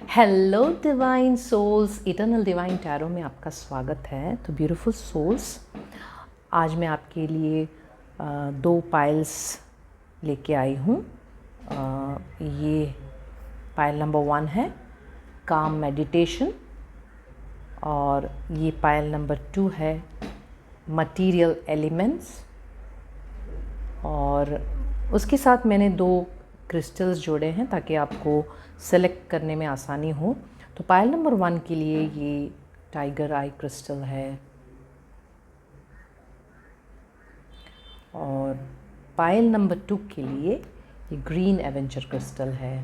Hello divine souls, eternal divine tarot में आपका स्वागत है। तो ब्यूटीफुल सोल्स, आज मैं आपके लिए दो पाइल्स लेके आई हूँ। ये पाइल नंबर 1 है काम मेडिटेशन, और ये पाइल नंबर 2 है मटीरियल एलिमेंट्स। और उसके साथ मैंने दो क्रिस्टल्स जोड़े हैं ताकि आपको सेलेक्ट करने में आसानी हो। तो पाइल नंबर 1 के लिए ये टाइगर आई क्रिस्टल है, और पाइल नंबर 2 के लिए ये ग्रीन एवेंचर क्रिस्टल है।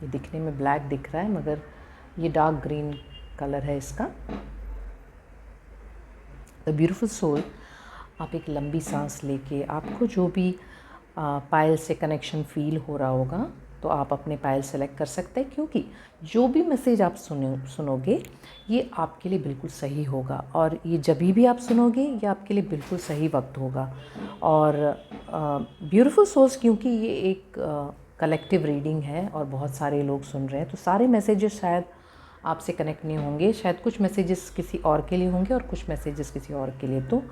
ये दिखने में ब्लैक दिख रहा है मगर ये डार्क ग्रीन कलर है इसका। द ब्यूटीफुल सोल, आप एक लंबी सांस लेके, आपको जो भी पायल से कनेक्शन फील हो रहा होगा तो आप अपने पायल सेलेक्ट कर सकते हैं, क्योंकि जो भी मैसेज आप सुनोगे ये आपके लिए बिल्कुल सही होगा, और ये जब भी आप सुनोगे ये आपके लिए बिल्कुल सही वक्त होगा। और ब्यूटीफुल सोल्स, क्योंकि ये एक कलेक्टिव रीडिंग है और बहुत सारे लोग सुन रहे हैं, तो सारे मैसेजेस शायद आपसे कनेक्ट नहीं होंगे। शायद कुछ मैसेजेस किसी और के लिए होंगे और कुछ मैसेजेस किसी और के लिए। तो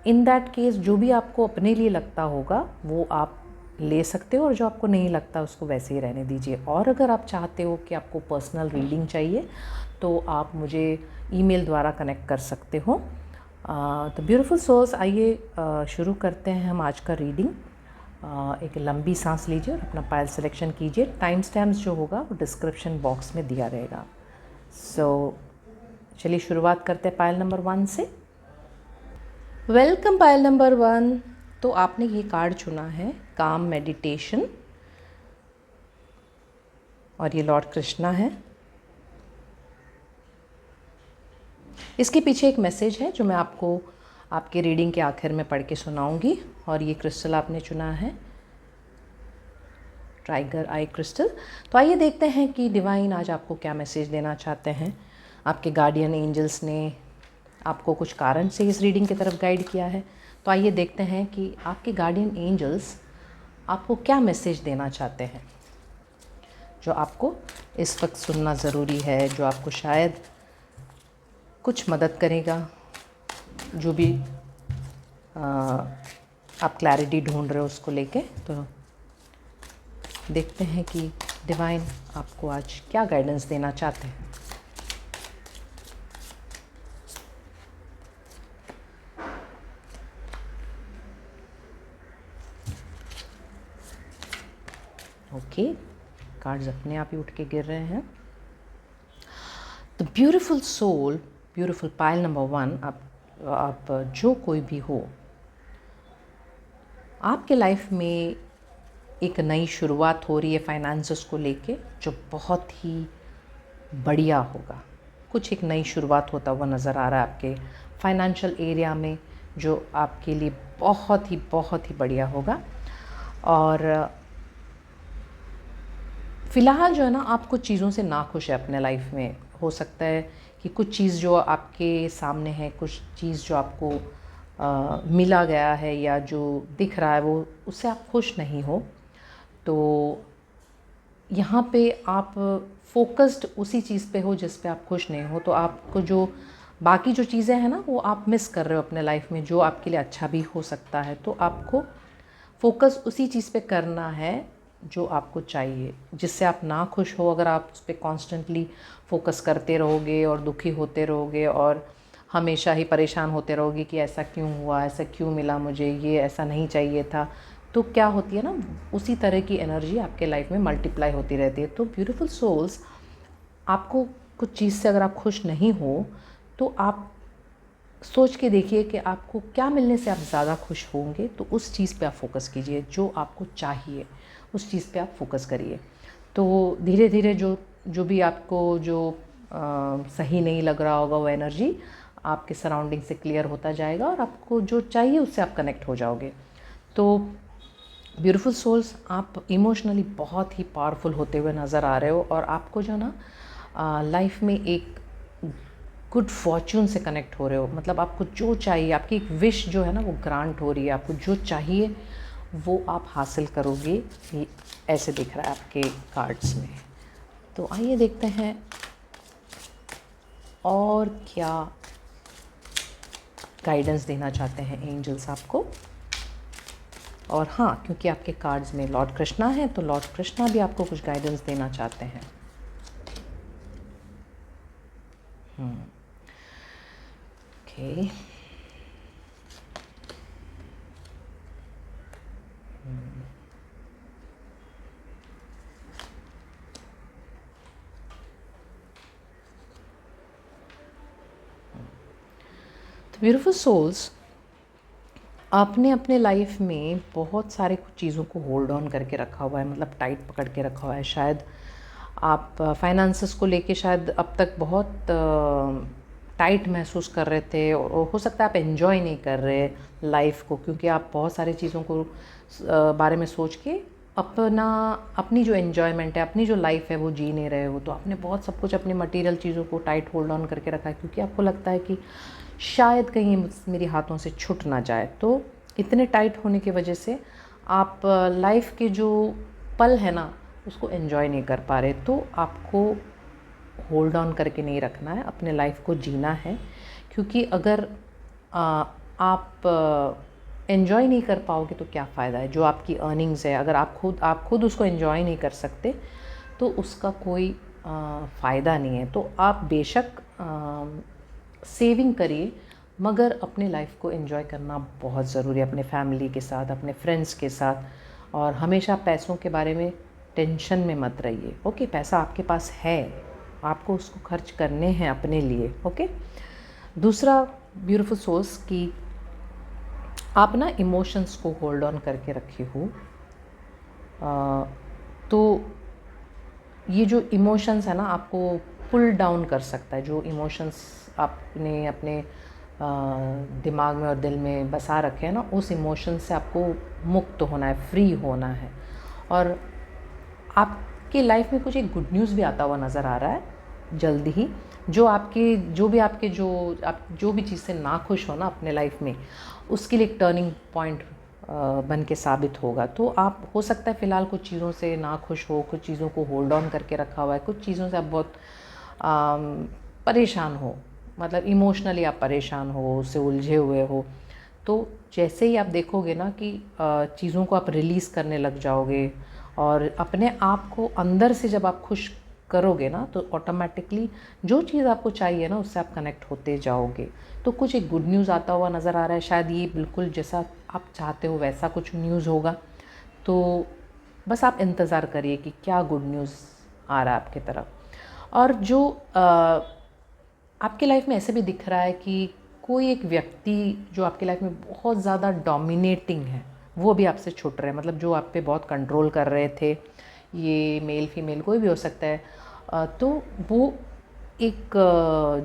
इन दैट केस जो भी आपको अपने लिए लगता होगा वो आप ले सकते हो, और जो आपको नहीं लगता उसको वैसे ही रहने दीजिए। और अगर आप चाहते हो कि आपको पर्सनल रीडिंग चाहिए तो आप मुझे ईमेल द्वारा कनेक्ट कर सकते हो। तो ब्यूटीफुल सोल्स, आइए शुरू करते हैं हम आज का रीडिंग। एक लंबी सांस लीजिए और अपना पायल सिलेक्शन कीजिए। टाइम स्टैम्प्स जो होगा वो डिस्क्रिप्शन बॉक्स में दिया रहेगा। चलिए शुरुआत करते हैं पायल नंबर 1 से। Welcome pile number 1। तो आपने ये कार्ड चुना है काम मेडिटेशन, और ये लॉर्ड कृष्णा है। इसके पीछे एक मैसेज है जो मैं आपको आपके रीडिंग के आखिर में पढ़ के सुनाऊंगी। और ये क्रिस्टल आपने चुना है टाइगर आई क्रिस्टल। तो आइए देखते हैं कि डिवाइन आज आपको क्या मैसेज देना चाहते हैं। आपके गार्डियन एंजल्स ने आपको कुछ कारण से इस रीडिंग की तरफ गाइड किया है। तो आइए देखते हैं कि आपके गार्डियन एंजल्स आपको क्या मैसेज देना चाहते हैं, जो आपको इस वक्त सुनना ज़रूरी है, जो आपको शायद कुछ मदद करेगा। जो भी आप क्लैरिटी ढूंढ रहे हो उसको लेके। तो देखते हैं कि डिवाइन आपको आज क्या गाइडेंस देना चाहते हैं। ओके, कार्ड्स अपने आप ही उठ के गिर रहे हैं। The beautiful soul, beautiful pile number 1, आप जो कोई भी हो, आपके लाइफ में एक नई शुरुआत हो रही है फाइनेंसेस को लेके, जो बहुत ही बढ़िया होगा। कुछ एक नई शुरुआत होता हुआ नज़र आ रहा है आपके फाइनेंशियल एरिया में, जो आपके लिए बहुत ही बढ़िया होगा। और फ़िलहाल जो है ना, आप कुछ चीज़ों से नाखुश है अपने लाइफ में। हो सकता है कि कुछ चीज़ जो आपके सामने है, कुछ चीज़ जो आपको मिला गया है या जो दिख रहा है वो उससे आप खुश नहीं हो। तो यहाँ पे आप फोकस्ड उसी चीज़ पे हो जिस पे आप खुश नहीं हो। तो आपको जो बाकी जो चीज़ें हैं ना वो आप मिस कर रहे हो अपने लाइफ में, जो आपके लिए अच्छा भी हो सकता है। तो आपको फोकस उसी चीज़ पे करना है जो आपको चाहिए, जिससे आप ना खुश हो। अगर आप उस पर कॉन्स्टेंटली फोकस करते रहोगे और दुखी होते रहोगे और हमेशा ही परेशान होते रहोगे कि ऐसा क्यों हुआ, ऐसा क्यों मिला मुझे, ये ऐसा नहीं चाहिए था, तो क्या होती है ना, उसी तरह की एनर्जी आपके लाइफ में मल्टीप्लाई होती रहती है। तो ब्यूटीफुल सोल्स, आपको कुछ चीज़ से अगर आप खुश नहीं हो तो आप सोच के देखिए कि आपको क्या मिलने से आप ज़्यादा खुश होंगे। तो उस चीज़ पे आप फोकस कीजिए, जो आपको चाहिए उस चीज़ पे आप फोकस करिए। तो धीरे धीरे जो भी आपको जो सही नहीं लग रहा होगा वो एनर्जी आपके सराउंडिंग से क्लियर होता जाएगा, और आपको जो चाहिए उससे आप कनेक्ट हो जाओगे। तो ब्यूटीफुल सोल्स, आप इमोशनली बहुत ही पावरफुल होते हुए नज़र आ रहे हो, और आपको जो ना लाइफ में एक गुड फॉर्च्यून से कनेक्ट हो रहे हो। मतलब आपको जो चाहिए, आपकी एक विश जो है ना वो ग्रांट हो रही है। आपको जो चाहिए वो आप हासिल करोगे। ये ऐसे दिख रहा है आपके कार्ड्स में। तो आइए देखते हैं और क्या गाइडेंस देना चाहते हैं एंजल्स आपको। और हाँ, क्योंकि आपके कार्ड्स में लॉर्ड कृष्णा है तो लॉर्ड कृष्णा भी आपको कुछ गाइडेंस देना चाहते हैं। ओके, तो ब्यूटीफुल सोल्स, आपने अपने लाइफ में बहुत सारे कुछ चीज़ों को होल्ड ऑन करके रखा हुआ है, मतलब टाइट पकड़ के रखा हुआ है। शायद आप फाइनेंसेस को लेके शायद अब तक बहुत टाइट महसूस कर रहे थे, और हो सकता है आप एंजॉय नहीं कर रहे लाइफ को, क्योंकि आप बहुत सारी चीज़ों को बारे में सोच के अपनी जो एन्जॉयमेंट है, अपनी जो लाइफ है वो जी नहीं रहे हो। तो आपने बहुत सब कुछ अपने मटेरियल चीज़ों को टाइट होल्ड ऑन करके रखा है, क्योंकि आपको लगता है कि शायद कहीं मेरे हाथों से छूट ना जाए। तो इतने टाइट होने की वजह से आप लाइफ के जो पल है ना उसको एंजॉय नहीं कर पा रहे। तो आपको होल्ड ऑन करके नहीं रखना है, अपने लाइफ को जीना है। क्योंकि अगर आप एंजॉय नहीं कर पाओगे तो क्या फ़ायदा है। जो आपकी अर्निंग्स है, अगर आप खुद उसको एंजॉय नहीं कर सकते तो उसका कोई फ़ायदा नहीं है। तो आप बेशक सेविंग करिए, मगर अपने लाइफ को एंजॉय करना बहुत ज़रूरी है, अपने फैमिली के साथ, अपने फ्रेंड्स के साथ। और हमेशा पैसों के बारे में टेंशन में मत रहिए। ओके, पैसा आपके पास है, आपको उसको खर्च करने हैं अपने लिए। ओके, दूसरा ब्यूटीफुल सोर्स कि आप ना इमोशंस को होल्ड ऑन करके रखे हो। तो ये जो इमोशंस है ना आपको पुल डाउन कर सकता है। जो इमोशंस आपने अपने दिमाग में और दिल में बसा रखे हैं ना, उस इमोशन से आपको मुक्त होना है, फ्री होना है। और आपकी लाइफ में कुछ एक गुड न्यूज़ भी आता हुआ नज़र आ रहा है जल्दी ही, आप जो भी चीज़ से नाखुश हो ना अपने लाइफ में, उसके लिए एक टर्निंग पॉइंट बन के साबित होगा। तो आप हो सकता है फ़िलहाल कुछ चीज़ों से नाखुश हो, कुछ चीज़ों को होल्ड ऑन करके रखा हुआ है, कुछ चीज़ों से आप बहुत परेशान हो, मतलब इमोशनली आप परेशान हो, उससे उलझे हुए हो। तो जैसे ही आप देखोगे ना कि चीज़ों को आप रिलीज़ करने लग जाओगे और अपने आप को अंदर से जब आप खुश करोगे ना, तो ऑटोमेटिकली जो चीज़ आपको चाहिए ना उससे आप कनेक्ट होते जाओगे। तो कुछ एक गुड न्यूज़ आता हुआ नज़र आ रहा है। शायद ये बिल्कुल जैसा आप चाहते हो वैसा कुछ न्यूज़ होगा। तो बस आप इंतज़ार करिए कि क्या गुड न्यूज़ आ रहा है आपकी तरफ। और जो आपकी लाइफ में ऐसे भी दिख रहा है कि कोई एक व्यक्ति जो आपकी लाइफ में बहुत ज़्यादा डोमिनेटिंग है, वो भी आपसे छूट रहे हैं। मतलब जो आप पे बहुत कंट्रोल कर रहे थे, ये मेल फीमेल कोई भी हो सकता है। तो वो एक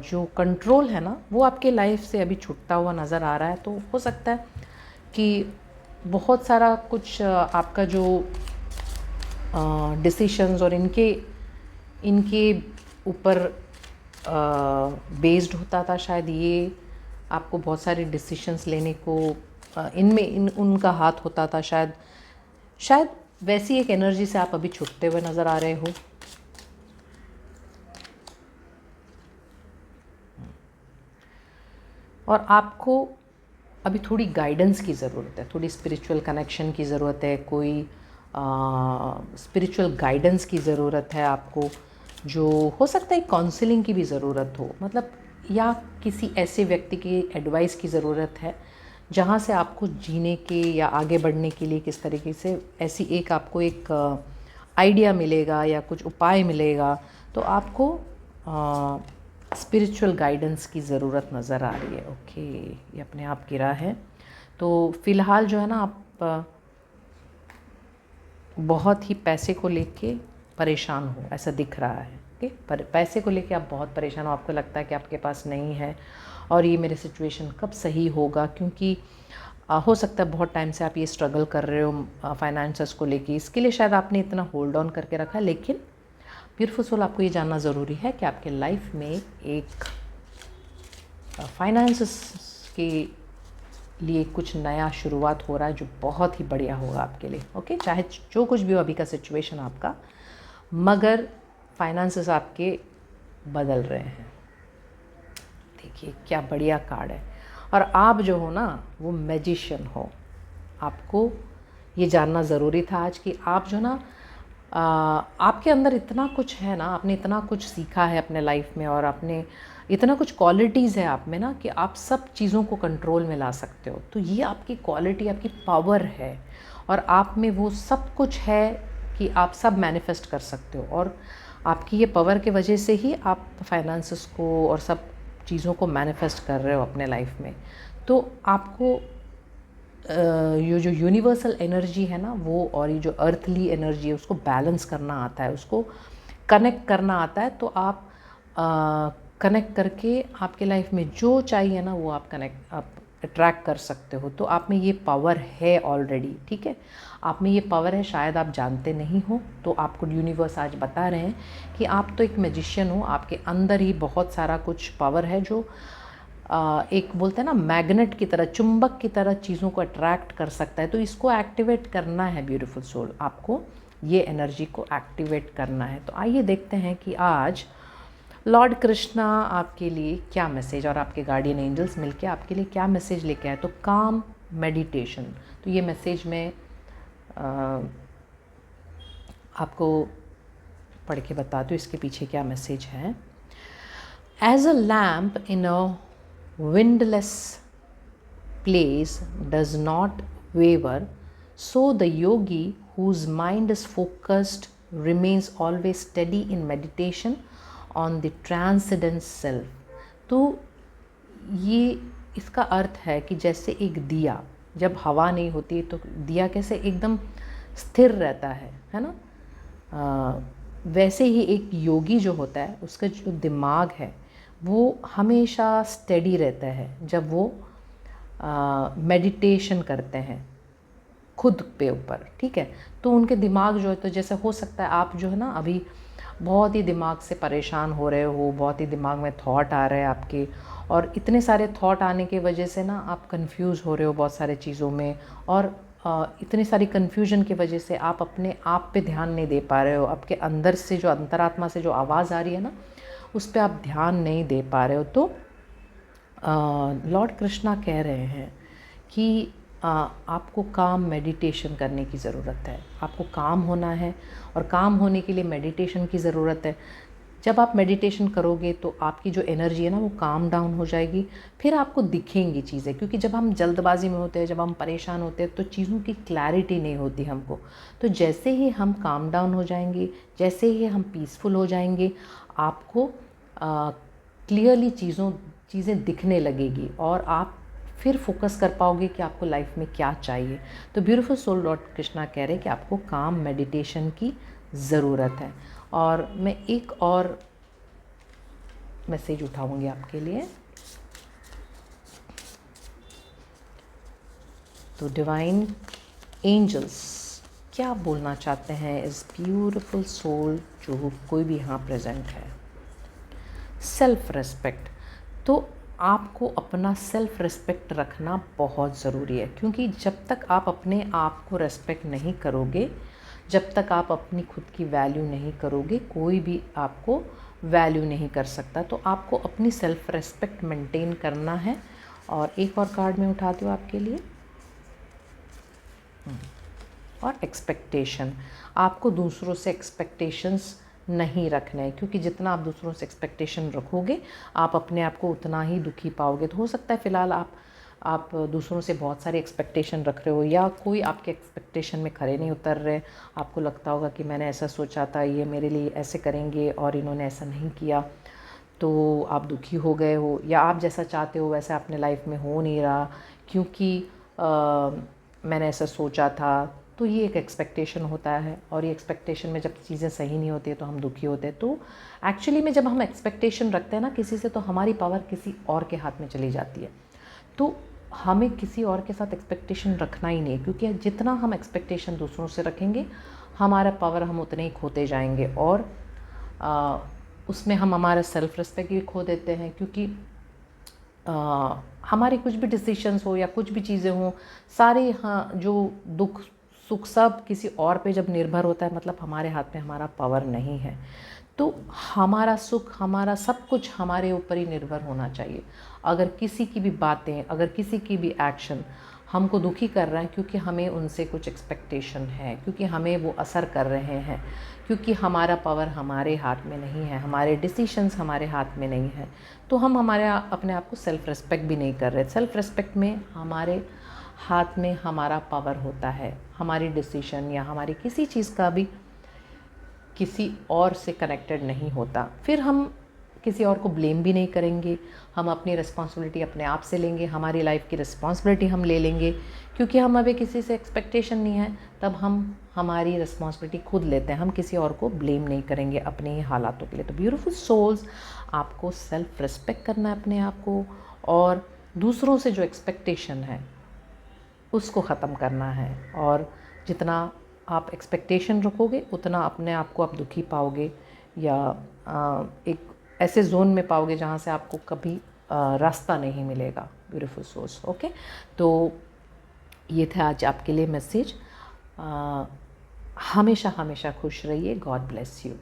जो कंट्रोल है ना वो आपके लाइफ से अभी छूटता हुआ नज़र आ रहा है। तो हो सकता है कि बहुत सारा कुछ आपका जो डिसीशंस और इनके ऊपर बेस्ड होता था। शायद ये आपको बहुत सारे डिसीशंस लेने को उनका हाथ होता था। शायद वैसी एक एनर्जी से आप अभी छूटते हुए नज़र आ रहे हो। और आपको अभी थोड़ी गाइडेंस की ज़रूरत है, थोड़ी स्पिरिचुअल कनेक्शन की ज़रूरत है, कोई स्पिरिचुअल गाइडेंस की ज़रूरत है आपको। जो हो सकता है काउंसलिंग की भी ज़रूरत हो, मतलब या किसी ऐसे व्यक्ति की एडवाइस की ज़रूरत है जहाँ से आपको जीने के या आगे बढ़ने के लिए किस तरीके से ऐसी आपको एक आइडिया मिलेगा या कुछ उपाय मिलेगा। तो आपको स्पिरिचुअल गाइडेंस की ज़रूरत नज़र आ रही है। ओके, ये अपने आप गिरा है। तो फ़िलहाल जो है ना आप बहुत ही पैसे को लेके परेशान हो, ऐसा दिख रहा है। ओके, पर पैसे को लेके आप बहुत परेशान हो, आपको लगता है कि आपके पास नहीं है और ये मेरे सिचुएशन कब सही होगा। क्योंकि हो सकता है बहुत टाइम से आप ये स्ट्रगल कर रहे हो फाइनेंसेस को लेके, इसके लिए शायद आपने इतना होल्ड ऑन करके रखा है। लेकिन ब्यूटीफुल सोल, आपको ये जानना ज़रूरी है कि आपके लाइफ में एक फाइनेंसेस की लिए कुछ नया शुरुआत हो रहा है जो बहुत ही बढ़िया होगा आपके लिए। ओके, चाहे जो कुछ भी हो अभी का सिचुएशन आपका, मगर फाइनेंसेस आपके बदल रहे हैं। देखिए क्या बढ़िया कार्ड है। और आप जो हो ना वो मैजिशियन हो। आपको ये जानना ज़रूरी था आज कि आप जो ना आपके अंदर इतना कुछ है ना, आपने इतना कुछ सीखा है अपने लाइफ में, और आपने इतना कुछ क्वालिटीज़ है आप में ना कि आप सब चीज़ों को कंट्रोल में ला सकते हो। तो ये आपकी क्वालिटी, आपकी पावर है, और आप में वो सब कुछ है कि आप सब मैनिफेस्ट कर सकते हो। और आपकी ये पावर के वजह से ही आप फाइनेंसेस को और सब चीज़ों को मैनिफेस्ट कर रहे हो अपने लाइफ में। तो आपको ये जो यूनिवर्सल एनर्जी है ना वो, और ये जो अर्थली एनर्जी है उसको बैलेंस करना आता है, उसको कनेक्ट करना आता है। तो आप कनेक्ट करके आपके लाइफ में जो चाहिए ना वो आप अट्रैक्ट कर सकते हो। तो आप में ये पावर है ऑलरेडी, ठीक है, आप में ये पावर है, शायद आप जानते नहीं हो। तो आपको यूनिवर्स आज बता रहे हैं कि आप तो एक मैजिशियन हो, आपके अंदर ही बहुत सारा कुछ पावर है जो एक बोलते हैं ना मैग्नेट की तरह, चुंबक की तरह चीज़ों को अट्रैक्ट कर सकता है। तो इसको एक्टिवेट करना है ब्यूटीफुल सोल, आपको ये एनर्जी को एक्टिवेट करना है। तो आइए देखते हैं कि आज लॉर्ड कृष्णा आपके लिए क्या मैसेज, और आपके गार्डियन एंजल्स मिलके आपके लिए क्या मैसेज लेके आए। तो काम मेडिटेशन, तो ये मैसेज मैं आपको पढ़ के बताती हूँ इसके पीछे क्या मैसेज है। As a lamp in a windless place does not waver, so the yogi whose mind is focused remains always steady in meditation on the transcendent self। तो ये इसका अर्थ है कि जैसे एक दिया जब हवा नहीं होती तो दिया कैसे एकदम स्थिर रहता है ना, वैसे ही एक योगी जो होता है उसका जो दिमाग है वो हमेशा स्टेडी रहता है जब वो मेडिटेशन करते हैं खुद पे ऊपर, ठीक है। तो उनके दिमाग जो है, तो जैसे हो सकता है आप जो है ना अभी बहुत ही दिमाग से परेशान हो रहे हो, बहुत ही दिमाग में थॉट आ रहे हैं आपके, और इतने सारे थॉट आने की वजह से ना आप कंफ्यूज हो रहे हो बहुत सारे चीज़ों में, और इतनी सारी कन्फ्यूजन की वजह से आप अपने आप पे ध्यान नहीं दे पा रहे हो। आपके अंदर से जो अंतरात्मा से जो आवाज़ आ रही है ना उस पर आप ध्यान नहीं दे पा रहे हो। तो लॉर्ड कृष्णा कह रहे हैं कि आपको काम मेडिटेशन करने की ज़रूरत है, आपको काम होना है, और काम होने के लिए मेडिटेशन की ज़रूरत है। जब आप मेडिटेशन करोगे तो आपकी जो एनर्जी है ना वो काम डाउन हो जाएगी, फिर आपको दिखेंगी चीज़ें, क्योंकि जब हम जल्दबाजी में होते हैं, जब हम परेशान होते हैं तो चीज़ों की क्लैरिटी नहीं होती हमको। तो जैसे ही हम काम डाउन हो जाएंगे, जैसे ही हम पीसफुल हो जाएंगे, आपको क्लियरली चीज़ें दिखने लगेगी, और आप फिर फोकस कर पाओगे कि आपको लाइफ में क्या चाहिए। तो ब्यूटीफुल सोल लॉर्ड कृष्णा कह रहे हैं कि आपको काम मेडिटेशन की ज़रूरत है। और मैं एक और मैसेज उठाऊंगी आपके लिए। तो डिवाइन एंजल्स क्या बोलना चाहते हैं इस ब्यूटीफुल सोल जो कोई भी यहाँ प्रेजेंट है। सेल्फ रेस्पेक्ट, तो आपको अपना सेल्फ रेस्पेक्ट रखना बहुत ज़रूरी है, क्योंकि जब तक आप अपने आप को रेस्पेक्ट नहीं करोगे, जब तक आप अपनी खुद की वैल्यू नहीं करोगे, कोई भी आपको वैल्यू नहीं कर सकता। तो आपको अपनी सेल्फ रेस्पेक्ट मेंटेन करना है। और एक और कार्ड मैं उठाती हूँ आपके लिए, और एक्सपेक्टेशन, आपको दूसरों से एक्सपेक्टेशंस नहीं रखना है, क्योंकि जितना आप दूसरों से एक्सपेक्टेशन रखोगे आप अपने आप को उतना ही दुखी पाओगे। तो हो सकता है फ़िलहाल आप दूसरों से बहुत सारी एक्सपेक्टेशन रख रहे हो, या कोई आपके एक्सपेक्टेशन में खरे नहीं उतर रहे। आपको लगता होगा कि मैंने ऐसा सोचा था, ये मेरे लिए ऐसे करेंगे और इन्होंने ऐसा नहीं किया, तो आप दुखी हो गए हो, या आप जैसा चाहते हो वैसा अपने लाइफ में हो नहीं रहा क्योंकि मैंने ऐसा सोचा था। तो ये एक एक्सपेक्टेशन होता है, और ये एक्सपेक्टेशन में जब चीज़ें सही नहीं होती है तो हम दुखी होते हैं। तो एक्चुअली में जब हम एक्सपेक्टेशन रखते हैं ना किसी से, तो हमारी पावर किसी और के हाथ में चली जाती है। तो हमें किसी और के साथ एक्सपेक्टेशन रखना ही नहीं, क्योंकि जितना हम एक्सपेक्टेशन दूसरों से रखेंगे हमारा पावर हम उतने ही खोते जाएंगे, और उसमें हम हमारा सेल्फ रिस्पेक्ट भी खो देते हैं। क्योंकि हमारे कुछ भी डिसीशंस हो या कुछ भी चीज़ें हों, सारे हाँ जो दुख सुख सब किसी और पे जब निर्भर होता है, मतलब हमारे हाथ में हमारा पावर नहीं है। तो हमारा सुख, हमारा सब कुछ हमारे ऊपर ही निर्भर होना चाहिए। अगर किसी की भी बातें, अगर किसी की भी एक्शन हमको दुखी कर रहा है, क्योंकि हमें उनसे कुछ एक्सपेक्टेशन है, क्योंकि हमें वो असर कर रहे हैं, क्योंकि हमारा पावर हमारे हाथ में नहीं है, हमारे डिसीशंस हमारे हाथ में नहीं है, तो हम हमारे अपने आप को सेल्फ़ रिस्पेक्ट भी नहीं कर रहे। सेल्फ़ रिस्पेक्ट में हमारे हाथ में हमारा पावर होता है, हमारी डिसीशन या हमारी किसी चीज़ का भी किसी और से कनेक्टेड नहीं होता। फिर हम किसी और को ब्लेम भी नहीं करेंगे, हम अपनी रिस्पॉन्सिबिलिटी अपने आप से लेंगे, हमारी लाइफ की रिस्पॉन्सिबिलिटी हम ले लेंगे, क्योंकि हम अभी किसी से एक्सपेक्टेशन नहीं है, तब हम हमारी रिस्पॉन्सिबिलिटी खुद लेते हैं, हम किसी और को ब्लेम नहीं करेंगे अपने ही हालातों के लिए। तो ब्यूटीफुल सोल्स, आपको सेल्फ रिस्पेक्ट करना है अपने आप को, और दूसरों से जो एक्सपेक्टेशन है उसको ख़त्म करना है। और जितना आप एक्सपेक्टेशन रखोगे उतना अपने आप को आप दुखी पाओगे, या एक ऐसे जोन में पाओगे जहाँ से आपको कभी रास्ता नहीं मिलेगा। Beautiful souls, okay. तो ये था आज आपके लिए मैसेज। हमेशा हमेशा खुश रहिए। God bless you.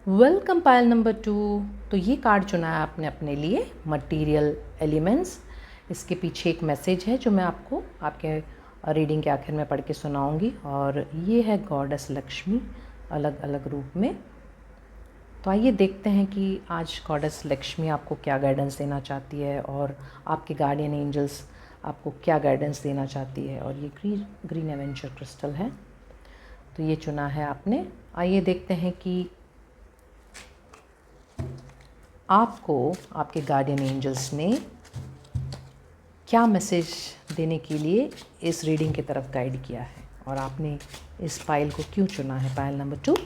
Welcome pile number 2। तो ये कार्ड चुना है आपने अपने लिए, मटीरियल एलिमेंट्स। इसके पीछे एक मैसेज है जो मैं आपको आपके रीडिंग के आखिर में पढ़ के सुनाऊंगी। और ये है गॉडेस लक्ष्मी अलग अलग रूप में। तो आइए देखते हैं कि आज गॉडेस लक्ष्मी आपको क्या गाइडेंस देना चाहती है, और आपके गार्डियन एंजल्स आपको क्या गाइडेंस देना चाहती है। और ये ग्रीन एवेंचर क्रिस्टल है, तो ये चुना है आपने। आइए देखते हैं कि आपको आपके गार्डियन एंजल्स ने क्या मैसेज देने के लिए इस रीडिंग की तरफ गाइड किया है, और आपने इस पाइल को क्यों चुना है, पाइल नंबर 2।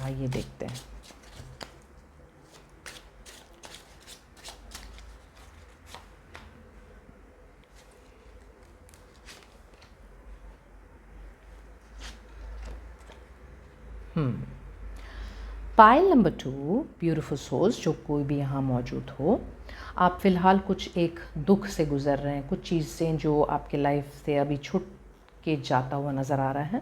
आइए देखते हैं। पाइल नंबर 2, ब्यूटीफुल सोल्स, जो कोई भी यहाँ मौजूद हो, आप फ़िलहाल कुछ एक दुख से गुज़र रहे हैं, कुछ चीज़ें जो आपके लाइफ से अभी छूट के जाता हुआ नज़र आ रहा है,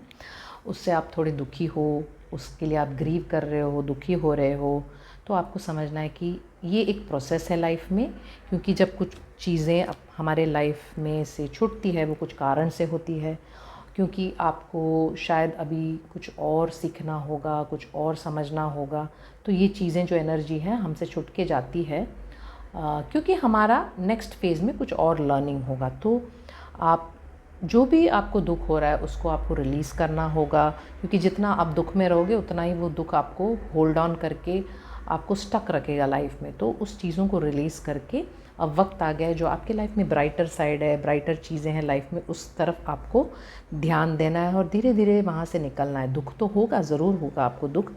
उससे आप थोड़े दुखी हो, उसके लिए आप ग्रीव कर रहे हो, दुखी हो रहे हो। तो आपको समझना है कि ये एक प्रोसेस है लाइफ में, क्योंकि जब कुछ चीज़ें हमारे लाइफ में से छूटती है वो कुछ कारण से होती है, क्योंकि आपको शायद अभी कुछ और सीखना होगा, कुछ और समझना होगा। तो ये चीज़ें जो एनर्जी है हमसे छूट के जाती है, क्योंकि हमारा नेक्स्ट फेज़ में कुछ और लर्निंग होगा। तो आप जो भी आपको दुख हो रहा है उसको आपको रिलीज़ करना होगा, क्योंकि जितना आप दुख में रहोगे उतना ही वो दुख आपको होल्ड ऑन करके आपको स्टक रखेगा लाइफ में। तो उस चीज़ों को रिलीज़ करके अब वक्त आ गया है, जो आपके लाइफ में ब्राइटर साइड है, ब्राइटर चीज़ें हैं लाइफ में, उस तरफ आपको ध्यान देना है और धीरे धीरे वहाँ से निकलना है। दुख तो होगा, ज़रूर होगा आपको दुख,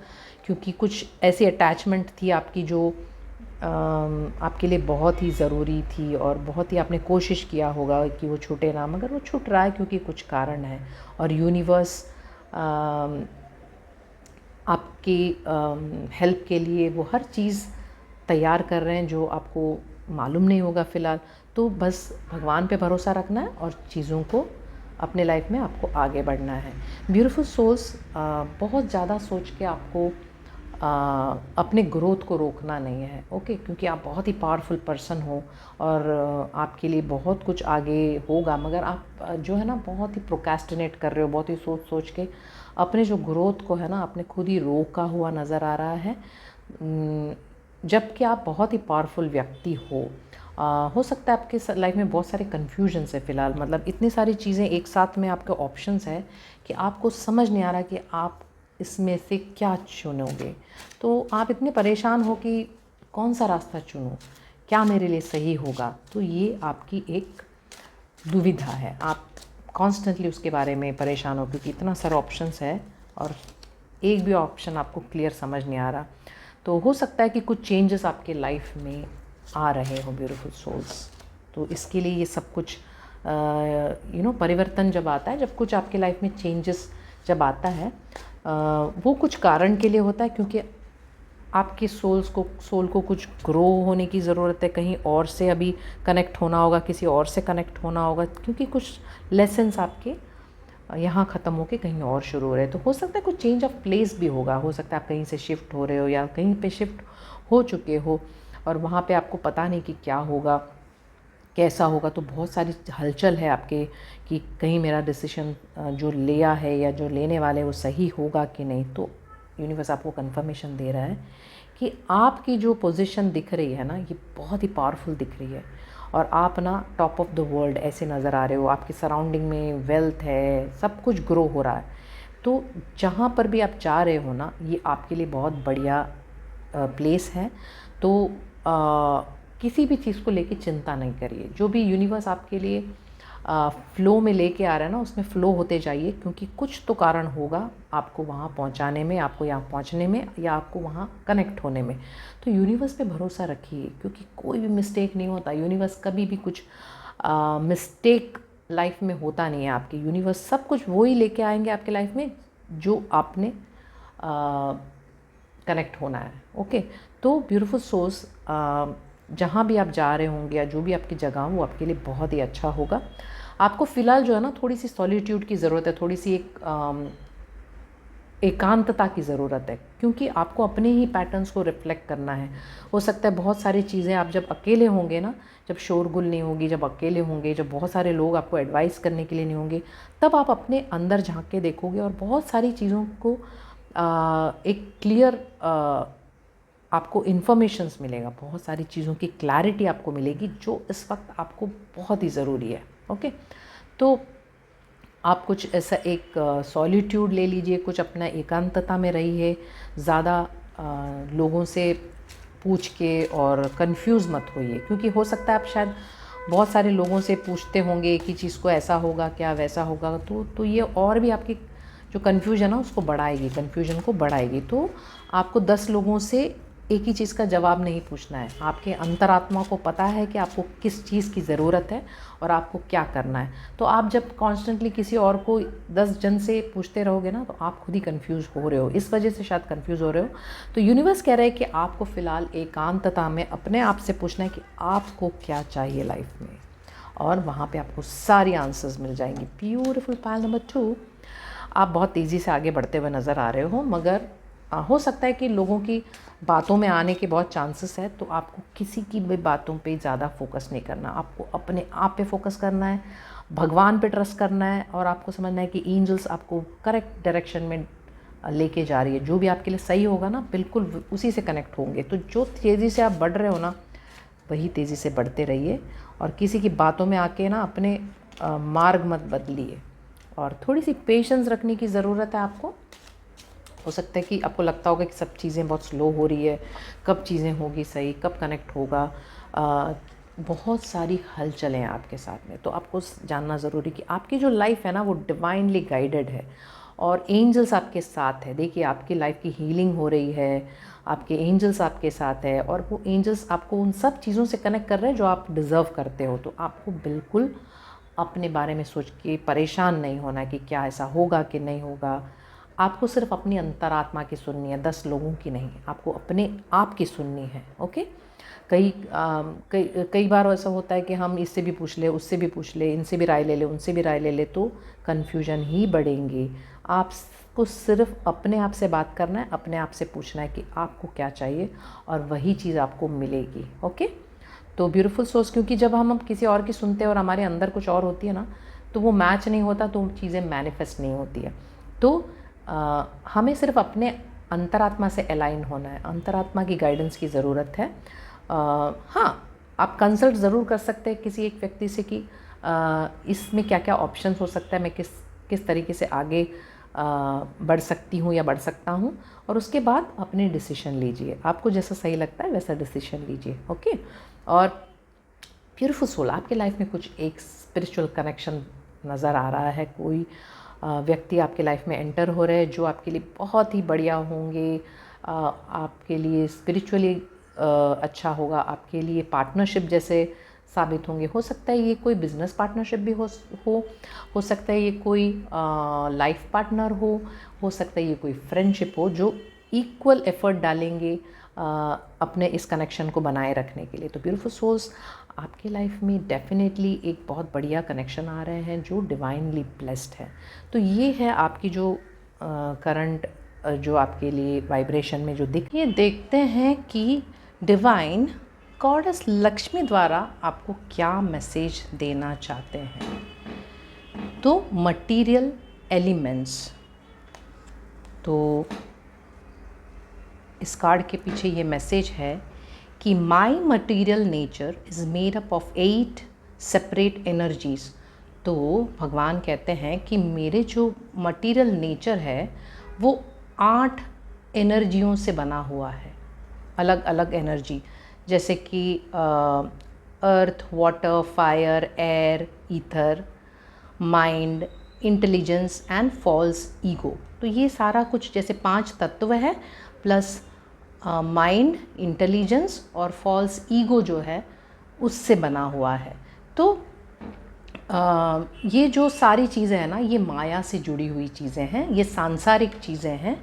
क्योंकि कुछ ऐसी अटैचमेंट थी आपकी जो आपके लिए बहुत ही ज़रूरी थी, और बहुत ही आपने कोशिश किया होगा कि वो छूटे ना, मगर वो छूट रहा है क्योंकि कुछ कारण है। और यूनिवर्स आपकी हेल्प के लिए वो हर चीज़ तैयार कर रहे हैं जो आपको मालूम नहीं होगा फ़िलहाल। तो बस भगवान पे भरोसा रखना है और चीज़ों को अपने लाइफ में आपको आगे बढ़ना है। ब्यूटीफुल सोल्स, बहुत ज़्यादा सोच के आपको अपने ग्रोथ को रोकना नहीं है, ओके, क्योंकि आप बहुत ही पावरफुल पर्सन हो और आपके लिए बहुत कुछ आगे होगा, मगर आप जो है ना बहुत ही प्रोक्रेस्टिनेट कर रहे हो, बहुत ही सोच सोच के अपने जो ग्रोथ को है ना आपने खुद ही रोका हुआ नज़र आ रहा है, जबकि आप बहुत ही पावरफुल व्यक्ति हो सकता है आपके लाइफ में बहुत सारे कन्फ्यूजन्स है फ़िलहाल, मतलब इतनी सारी चीज़ें एक साथ में आपके ऑप्शंस है कि आपको समझ नहीं आ रहा कि आप इसमें से क्या चुनोगे। तो आप इतने परेशान हो कि कौन सा रास्ता चुनूं, क्या मेरे लिए सही होगा। तो ये आपकी एक दुविधा है, आप कॉन्स्टेंटली उसके बारे में परेशान हो, क्योंकि इतना सारा ऑप्शंस है और एक भी ऑप्शन आपको क्लियर समझ नहीं आ रहा। तो हो सकता है कि कुछ चेंजेस आपके लाइफ में आ रहे हो ब्यूटीफुल सोल्स। तो इसके लिए ये सब कुछ परिवर्तन जब आता है, जब कुछ आपके लाइफ में चेंजेस जब आता है, वो कुछ कारण के लिए होता है, क्योंकि आपके सोल को कुछ ग्रो होने की ज़रूरत है, कहीं और से अभी कनेक्ट होना होगा, किसी और से कनेक्ट होना होगा, क्योंकि कुछ लेसन्स आपके यहाँ ख़त्म होके कहीं और शुरू हो रहे हैं। तो हो सकता है कुछ चेंज ऑफ प्लेस भी होगा, हो सकता है आप कहीं से शिफ्ट हो रहे हो या कहीं पे शिफ्ट हो चुके हो और वहाँ पे आपको पता नहीं कि क्या होगा, कैसा होगा। तो बहुत सारी हलचल है आपके कि कहीं मेरा डिसीजन जो लिया है या जो लेने वाले वो सही होगा कि नहीं। तो यूनिवर्स आपको कंफर्मेशन दे रहा है कि आपकी जो पोजीशन दिख रही है ना, ये बहुत ही पावरफुल दिख रही है और आप ना टॉप ऑफ द वर्ल्ड ऐसे नज़र आ रहे हो। आपकी सराउंडिंग में वेल्थ है, सब कुछ ग्रो हो रहा है। तो जहाँ पर भी आप जा रहे हो ना, ये आपके लिए बहुत बढ़िया प्लेस है। तो किसी भी चीज़ को लेके चिंता नहीं करिए। जो भी यूनिवर्स आपके लिए फ़्लो में लेके आ रहा है ना, उसमें फ़्लो होते जाइए, क्योंकि कुछ तो कारण होगा आपको वहाँ पहुँचाने में, आपको यहाँ पहुँचने में या आपको वहाँ कनेक्ट होने में। तो यूनिवर्स पे भरोसा रखिए, क्योंकि कोई भी मिस्टेक नहीं होता। यूनिवर्स कभी भी कुछ मिस्टेक लाइफ में होता नहीं है आपकी। यूनिवर्स सब कुछ वही लेके आएंगे आपके लाइफ में जो आपने कनेक्ट होना है। ओके, तो ब्यूटीफुल सोल्स, जहाँ भी आप जा रहे होंगे या जो भी आपकी जगह हो, वो आपके लिए बहुत ही अच्छा होगा। आपको फ़िलहाल जो है ना, थोड़ी सी सॉलिट्यूड की ज़रूरत है, थोड़ी सी एकांतता की ज़रूरत है, क्योंकि आपको अपने ही पैटर्न्स को रिफ्लेक्ट करना है। हो सकता है बहुत सारी चीज़ें आप जब अकेले होंगे ना, जब शोरगुल नहीं होगी, जब अकेले होंगे, जब बहुत सारे लोग आपको एडवाइस करने के लिए नहीं होंगे, तब आप अपने अंदर झांक के देखोगे और बहुत सारी चीज़ों को एक क्लियर आपको इन्फॉर्मेशंस मिलेगा, बहुत सारी चीज़ों की क्लैरिटी आपको मिलेगी, जो इस वक्त आपको बहुत ही ज़रूरी है। ओके, तो आप कुछ ऐसा एक सॉलिट्यूड ले लीजिए, कुछ अपना एकांतता में रहिए, ज़्यादा लोगों से पूछ के और कंफ्यूज मत होइए, क्योंकि हो सकता है आप शायद बहुत सारे लोगों से पूछते होंगे एक ही चीज़ को, ऐसा होगा क्या, वैसा होगा, तो ये और भी आपकी जो कन्फ्यूजन है ना उसको बढ़ाएगी, कन्फ्यूजन को बढ़ाएगी। तो आपको 10 लोगों से एक ही चीज़ का जवाब नहीं पूछना है। आपके अंतरात्मा को पता है कि आपको किस चीज़ की ज़रूरत है और आपको क्या करना है। तो आप जब कॉन्स्टेंटली किसी और को 10 जन से पूछते रहोगे ना, तो आप खुद ही कंफ्यूज हो रहे हो, इस वजह से शायद कंफ्यूज हो रहे हो। तो यूनिवर्स कह रहा है कि आपको फ़िलहाल एकांतता में अपने आप से पूछना है कि आपको क्या चाहिए लाइफ में, और वहाँ पे आपको सारी आंसर्स मिल जाएंगी। ब्यूटीफुल। पायल नंबर 2, आप बहुत तेज़ी से आगे बढ़ते हुए नज़र आ रहे हो, मगर हो सकता है कि लोगों की बातों में आने के बहुत चांसेस है। तो आपको किसी की भी बातों पे ज़्यादा फोकस नहीं करना, आपको अपने आप पे फोकस करना है, भगवान पे ट्रस्ट करना है, और आपको समझना है कि एंजल्स आपको करेक्ट डायरेक्शन में लेके जा रही है। जो भी आपके लिए सही होगा ना, बिल्कुल उसी से कनेक्ट होंगे। तो जो तेज़ी से आप बढ़ रहे हो ना, वही तेज़ी से बढ़ते रहिए, और किसी की बातों में आके ना अपने मार्ग मत बदलिए, और थोड़ी सी पेशेंस रखने की ज़रूरत है आपको। हो सकता है कि आपको लगता होगा कि सब चीज़ें बहुत स्लो हो रही है, कब चीज़ें होगी सही, कब कनेक्ट होगा। बहुत सारी हलचलें हैं आपके साथ में। तो आपको जानना ज़रूरी कि आपकी जो लाइफ है ना, वो डिवाइनली गाइडेड है और एंजल्स आपके साथ है। देखिए, आपकी लाइफ की हीलिंग हो रही है, आपके एंजल्स आपके साथ है, और वो एंजल्स आपको उन सब चीज़ों से कनेक्ट कर रहे हैं जो आप डिज़र्व करते हो। तो आपको बिल्कुल अपने बारे में सोच के परेशान नहीं होना कि क्या ऐसा होगा कि नहीं होगा। आपको सिर्फ अपनी अंतरात्मा की सुननी है, 10 लोगों की नहीं। आपको अपने आप की सुननी है। ओके, कई बार ऐसा होता है कि हम इससे भी पूछ ले, उससे भी पूछ ले, इनसे भी राय ले ले, उनसे भी राय ले ले, तो कन्फ्यूजन ही बढ़ेंगी। आपको सिर्फ अपने आप से बात करना है, अपने आप से पूछना है कि आपको क्या चाहिए, और वही चीज़ आपको मिलेगी। ओके, तो ब्यूटीफुल सोच, क्योंकि जब हम किसी और की सुनते हैं और हमारे अंदर कुछ और होती है ना, तो वो मैच नहीं होता, तो चीज़ें मैनिफेस्ट नहीं होती है। तो हमें सिर्फ अपने अंतरात्मा से अलाइन होना है, अंतरात्मा की गाइडेंस की ज़रूरत है। हाँ, आप कंसल्ट ज़रूर कर सकते हैं किसी एक व्यक्ति से कि इसमें क्या क्या ऑप्शंस हो सकता है, मैं किस तरीके से आगे बढ़ सकती हूँ या बढ़ सकता हूँ, और उसके बाद अपने डिसीजन लीजिए। आपको जैसा सही लगता है वैसा डिसीजन लीजिए। ओके, और ब्यूटीफुल सोल, आपके लाइफ में कुछ एक स्पिरिचुअल कनेक्शन नज़र आ रहा है। कोई व्यक्ति आपके लाइफ में एंटर हो रहे हैं जो आपके लिए बहुत ही बढ़िया होंगे, आपके लिए स्पिरिचुअली अच्छा होगा, आपके लिए पार्टनरशिप जैसे साबित होंगे। हो सकता है ये कोई बिजनेस पार्टनरशिप भी हो सकता है ये कोई लाइफ पार्टनर हो सकता है ये कोई फ्रेंडशिप हो, जो इक्वल एफर्ट डालेंगे अपने इस कनेक्शन को बनाए रखने के लिए। तो ब्यूटीफुल सोल्स, आपके लाइफ में डेफिनेटली एक बहुत बढ़िया कनेक्शन आ रहे हैं जो डिवाइनली ब्लेस्ड है। तो ये है आपकी जो करंट जो आपके लिए वाइब्रेशन में जो ये देखते हैं कि डिवाइन गॉडेस लक्ष्मी द्वारा आपको क्या मैसेज देना चाहते हैं। तो मटीरियल एलिमेंट्स, तो इस कार्ड के पीछे ये मैसेज है कि my material nature is made up of 8 separate energies. तो भगवान कहते हैं कि मेरे जो मटीरियल नेचर है वो 8 एनर्जियों से बना हुआ है, अलग अलग एनर्जी, जैसे कि earth, water, fire, air, ether, mind, intelligence and false ego. तो ये सारा कुछ जैसे 5 तत्व है प्लस माइंड, इंटेलिजेंस और फॉल्स ईगो जो है उससे बना हुआ है। तो ये जो सारी चीज़ें हैं ना, ये माया से जुड़ी हुई चीज़ें हैं, ये सांसारिक चीज़ें हैं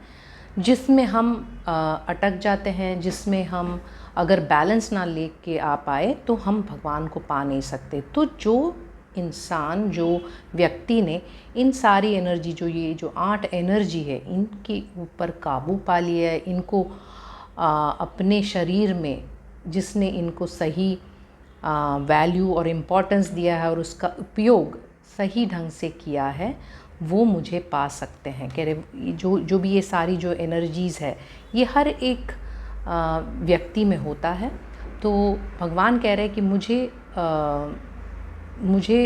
जिसमें हम अटक जाते हैं, जिसमें हम अगर बैलेंस ना लेके आ पाए तो हम भगवान को पा नहीं सकते। तो जो इंसान, जो व्यक्ति ने इन सारी एनर्जी, जो ये जो 8 एनर्जी है, इनके ऊपर काबू पा लिया है, इनको अपने शरीर में जिसने इनको सही वैल्यू और इम्पोर्टेंस दिया है और उसका उपयोग सही ढंग से किया है, वो मुझे पा सकते हैं। कह रहे जो भी ये सारी जो एनर्जीज़ है ये हर एक व्यक्ति में होता है। तो भगवान कह रहे हैं कि मुझे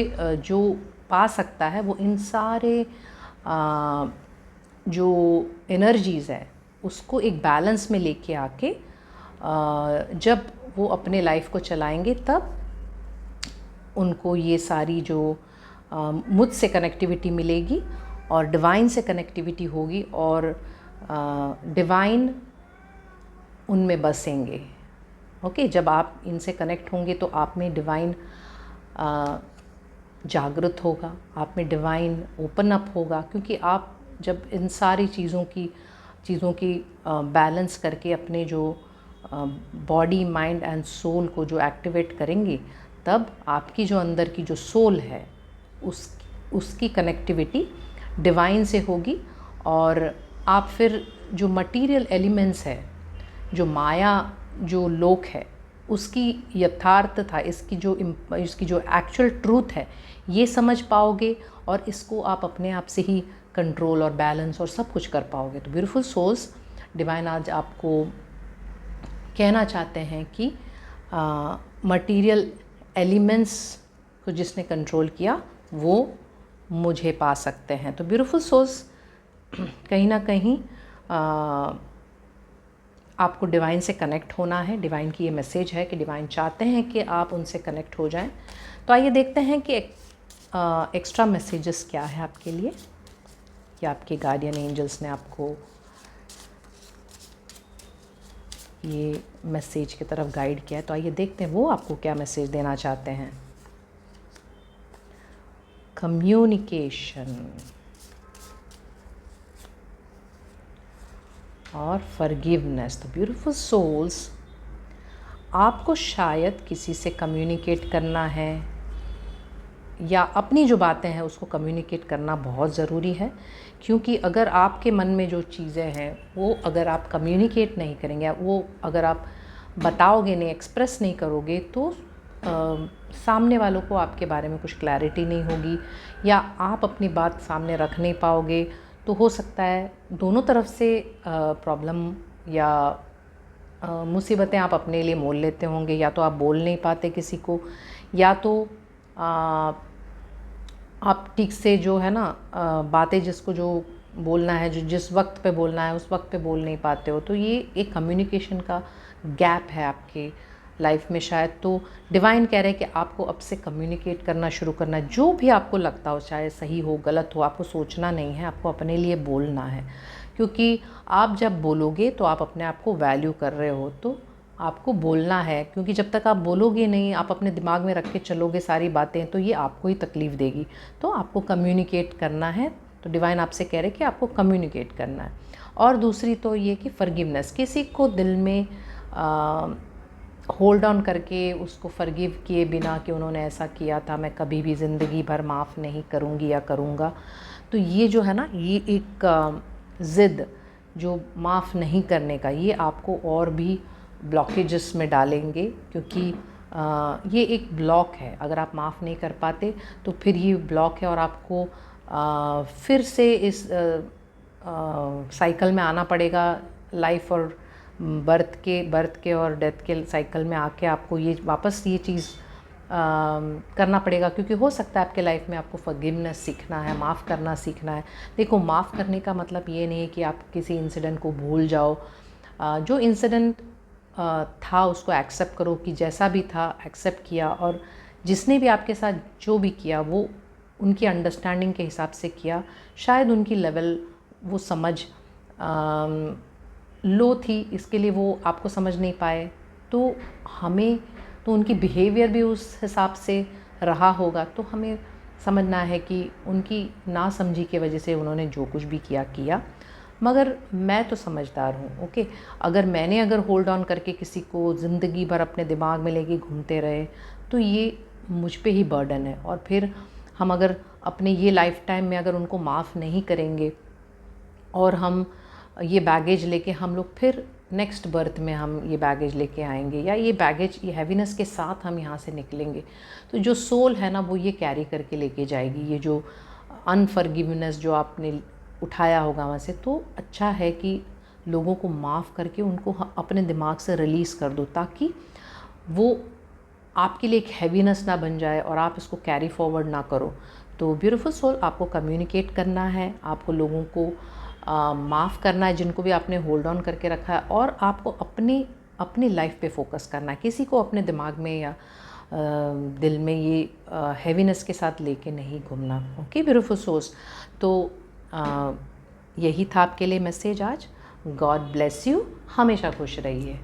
जो पा सकता है वो इन सारे जो एनर्जीज़ है उसको एक बैलेंस में लेके आके जब वो अपने लाइफ को चलाएंगे तब उनको ये सारी जो मुझसे कनेक्टिविटी मिलेगी और डिवाइन से कनेक्टिविटी होगी और डिवाइन उनमें बसेंगे। ओके, जब आप इनसे कनेक्ट होंगे तो आप में डिवाइन जागृत होगा, आप में डिवाइन ओपन अप होगा, क्योंकि आप जब इन सारी चीज़ों की बैलेंस करके अपने जो बॉडी, माइंड एंड सोल को जो एक्टिवेट करेंगे, तब आपकी जो अंदर की जो सोल है उसकी कनेक्टिविटी डिवाइन से होगी और आप फिर जो मटीरियल एलिमेंट्स है, जो माया जो लोक है, उसकी यथार्थता, इसकी जो एक्चुअल ट्रूथ है, ये समझ पाओगे और इसको आप अपने आप से ही कंट्रोल और बैलेंस और सब कुछ कर पाओगे। तो ब्यूटीफुल सोल्स, डिवाइन आज आपको कहना चाहते हैं कि मटीरियल एलिमेंट्स को जिसने कंट्रोल किया वो मुझे पा सकते हैं। तो ब्यूटीफुल सोल्स, कहीं ना कहीं आपको डिवाइन से कनेक्ट होना है। डिवाइन की ये मैसेज है कि डिवाइन चाहते हैं कि आप उनसे कनेक्ट हो जाएं। तो आइए देखते हैं कि एक्स्ट्रा मैसेजेस क्या है आपके लिए, कि आपके गार्डियन एंजल्स ने आपको ये मैसेज की तरफ गाइड किया है। तो आइए देखते हैं वो आपको क्या मैसेज देना चाहते हैं। कम्युनिकेशन और फॉरगिवनेस। तो ब्यूटीफुल सोल्स, आपको शायद किसी से कम्युनिकेट करना है या अपनी जो बातें हैं उसको कम्युनिकेट करना बहुत ज़रूरी है, क्योंकि अगर आपके मन में जो चीज़ें हैं वो अगर आप कम्युनिकेट नहीं करेंगे, वो अगर आप बताओगे नहीं, एक्सप्रेस नहीं करोगे, तो सामने वालों को आपके बारे में कुछ क्लैरिटी नहीं होगी या आप अपनी बात सामने रख नहीं पाओगे। तो हो सकता है दोनों तरफ से प्रॉब्लम या मुसीबतें आप अपने लिए मोल लेते होंगे। या तो आप बोल नहीं पाते किसी को, या तो आप ठीक से जो है ना बातें जिसको जो बोलना है, जो जिस वक्त पे बोलना है उस वक्त पे बोल नहीं पाते हो। तो ये एक कम्युनिकेशन का गैप है आपके लाइफ में शायद। तो डिवाइन कह रहे हैं कि आपको अब से कम्युनिकेट करना शुरू करना है। जो भी आपको लगता हो, चाहे सही हो गलत हो, आपको सोचना नहीं है, आपको अपने लिए बोलना है, क्योंकि आप जब बोलोगे तो आप अपने आप को वैल्यू कर रहे हो। तो आपको बोलना है, क्योंकि जब तक आप बोलोगे नहीं, आप अपने दिमाग में रख के चलोगे सारी बातें, तो ये आपको ही तकलीफ़ देगी। तो आपको कम्युनिकेट करना है। तो डिवाइन आपसे कह रहे हैं कि आपको कम्युनिकेट करना है। और दूसरी तो ये कि फॉरगिवनेस, किसी को दिल में होल्ड ऑन करके उसको फॉरगिव किए बिना कि उन्होंने ऐसा किया था, मैं कभी भी ज़िंदगी भर माफ़ नहीं करूँगी या करूँगा। तो ये जो है ना, ये एक ज़िद जो माफ़ नहीं करने का, ये आपको और भी ब्लॉकेजेस में डालेंगे, क्योंकि ये एक ब्लॉक है। अगर आप माफ़ नहीं कर पाते तो फिर ये ब्लॉक है और आपको फिर से इस साइकिल में आना पड़ेगा, लाइफ और बर्थ के और डेथ के साइकिल में आके आपको ये वापस ये चीज़ करना पड़ेगा। क्योंकि हो सकता है आपके लाइफ में आपको फॉरगिवनेस सीखना है, माफ़ करना सीखना है। देखो, माफ़ करने का मतलब ये नहीं है कि आप किसी इंसिडेंट को भूल जाओ। जो इंसिडेंट था उसको एक्सेप्ट करो कि जैसा भी था एक्सेप्ट किया, और जिसने भी आपके साथ जो भी किया वो उनकी अंडरस्टैंडिंग के हिसाब से किया। शायद उनकी लेवल वो समझ लो थी, इसके लिए वो आपको समझ नहीं पाए, तो हमें तो उनकी बिहेवियर भी उस हिसाब से रहा होगा। तो हमें समझना है कि उनकी नासमझी की वजह से उन्होंने जो कुछ भी किया। मगर मैं तो समझदार हूँ, ओके। अगर होल्ड ऑन करके किसी को ज़िंदगी भर अपने दिमाग में लेके घूमते रहे तो ये मुझ पे ही बर्डन है। और फिर हम अगर अपने ये लाइफ टाइम में अगर उनको माफ़ नहीं करेंगे और हम ये बैगेज लेके हम लोग फिर नेक्स्ट बर्थ में हम ये बैगेज लेके आएंगे, या ये बैगेज ये हैवीनेस के साथ हम यहाँ से निकलेंगे, तो जो सोल है ना वो ये कैरी करके लेके जाएगी, ये जो अनफॉरगिवनेस जो आपने उठाया होगा वहाँ से। तो अच्छा है कि लोगों को माफ़ करके उनको अपने दिमाग से रिलीज़ कर दो, ताकि वो आपके लिए एक हैवीनेस ना बन जाए और आप इसको कैरी फॉरवर्ड ना करो। तो ब्यूटीफुल सोल, आपको कम्युनिकेट करना है, आपको लोगों को माफ़ करना है जिनको भी आपने होल्ड ऑन करके रखा है, और आपको अपनी लाइफ पे फोकस करना है। किसी को अपने दिमाग में या दिल में ये हैवीनेस के साथ लेके नहीं घूमना। ओके ब्यूटीफुल सोल्स, तो यही था आपके लिए मैसेज आज। गॉड ब्लेस यू, हमेशा खुश रहिए।